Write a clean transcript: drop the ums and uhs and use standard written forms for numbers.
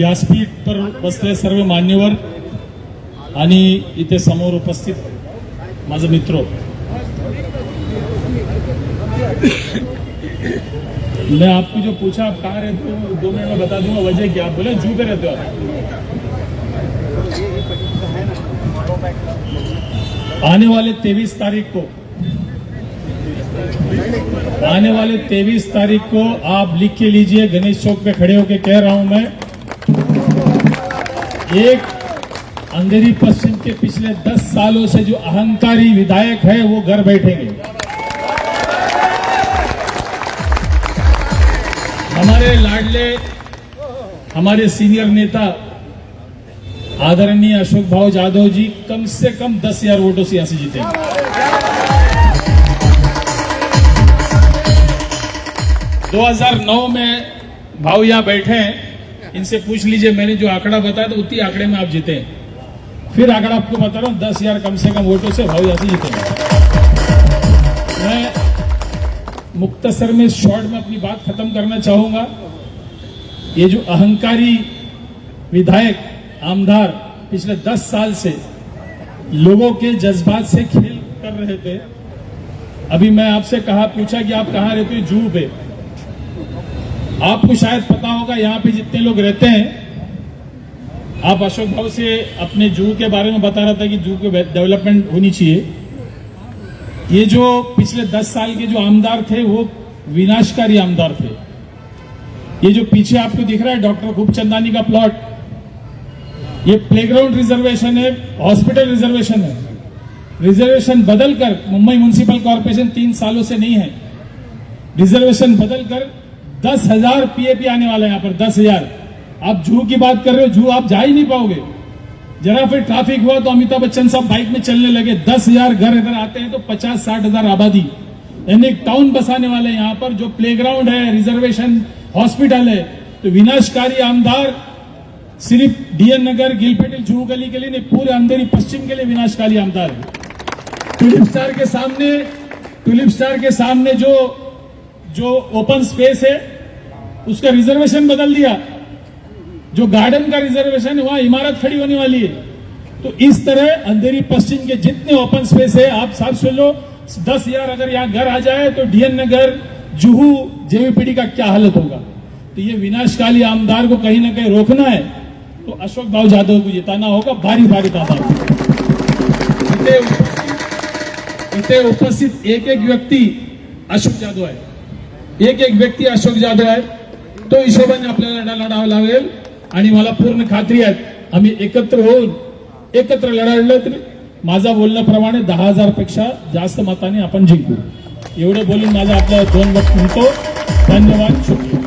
व्यासपीठ पर बसले सर्व मान्यवर आणि इथे समोर उपस्थित माझे मित्र, मैं आपको जो पूछा आप कहाँ रहते हो 2 मिनट में बता दूंगा वजह क्या। आप बोले जू पे रहते हो आप। आने वाले 23 तारीख को आप लिख के लीजिए, गणेश चौक पे खड़े होकर कह रहा हूं मैं, एक अंधेरी पश्चिम के पिछले 10 सालों से जो अहंकारी विधायक है वो घर बैठेंगे। हमारे लाडले, हमारे सीनियर नेता आदरणीय अशोक भाऊ जादव जी कम से कम 10,000 वोटों से यहां से जीतेंगे। 2009 में भाऊ यहां बैठे हैं, इनसे पूछ लीजिए, मैंने जो आंकड़ा बताया था उतनी आंकड़े में आप जीते हैं। फिर आंकड़ा आपको बता रहा हूं, 10,000 कम से कम वोटों से भाऊ यहां से जीतेंगे। मैं मुख्तसर में शॉर्ट में अपनी बात खत्म करना चाहूंगा। ये जो अहंकारी विधायक आमदार पिछले 10 साल से लोगों के जज्बात से खेल कर रहे थे। अभी मैं आपसे पूछा कि आप कहां रहते हो, जू पे। आपको शायद पता होगा यहां पे जितने लोग रहते हैं, आप अशोक भाऊ से अपने जू के बारे में बता रहा था कि जू की डेवलपमेंट होनी चाहिए। ये जो पिछले 10 साल के जो आमदार थे वो विनाशकारी आमदार थे। ये जो पीछे आपको दिख रहा है डॉक्टर खूबचंदानी का प्लॉट, ये प्लेग्राउंड रिजर्वेशन है, हॉस्पिटल रिजर्वेशन है। रिजर्वेशन बदलकर, मुंबई म्युनिसिपल कॉर्पोरेशन 3 सालों से नहीं है, रिजर्वेशन बदलकर 10,000 पीएपी आने वाला है यहां पर, 10,000। आप जू की बात कर रहे हो, जू आप जा ही नहीं पाओगे। जरा फिर ट्रैफिक हुआ तो अमिताभ बच्चन साहब बाइक में चलने लगे। 10,000 घर इधर आते हैं तो 50-60,000 आबादी, यानी एक टाउन बसाने वाले यहां पर। जो प्लेग्राउंड है, रिजर्वेशन, हॉस्पिटल है, तो विनाशकारी आमदार सिर्फ डीएन नगर, गिलपेटिल, जूहू गली के लिए नहीं, पूरे अंधेरी पश्चिम के लिए विनाशकारी आमदार है। टुलिप स्टार के सामने जो ओपन स्पेस है उसका रिजर्वेशन बदल दिया। जो गार्डन का रिजर्वेशन है वहां इमारत खड़ी होने वाली है। तो इस तरह अंधेरी पश्चिम के जितने ओपन स्पेस है, आप साफ सुन लो, 10,000 अगर यहां घर आ जाए तो डीएन नगर, जूहू, जेवीपीडी का क्या हालत होगा। तो ये विनाशकारी आमदार को कहीं ना कहीं रोकना है तो अशोक भाऊ जादव को जिताना होगा भारी तादाद। इथे उपस्थित एक व्यक्ती अशोक जाधव आहे, एक व्यक्ती अशोक जाधव आहे। तो हिशोबाने आपल्याला लढावं लागेल आणि मला पूर्ण खात्री आहे आम्ही एकत्र होऊन एकत्र लढलं तर माझा बोलण्याप्रमाणे 10,000 पेक्षा जास्त मताने आपण जिंकू। एवढे बोलून माझा आपल्या 2 वक्त म्हणतो। धन्यवाद, शुक्रिया।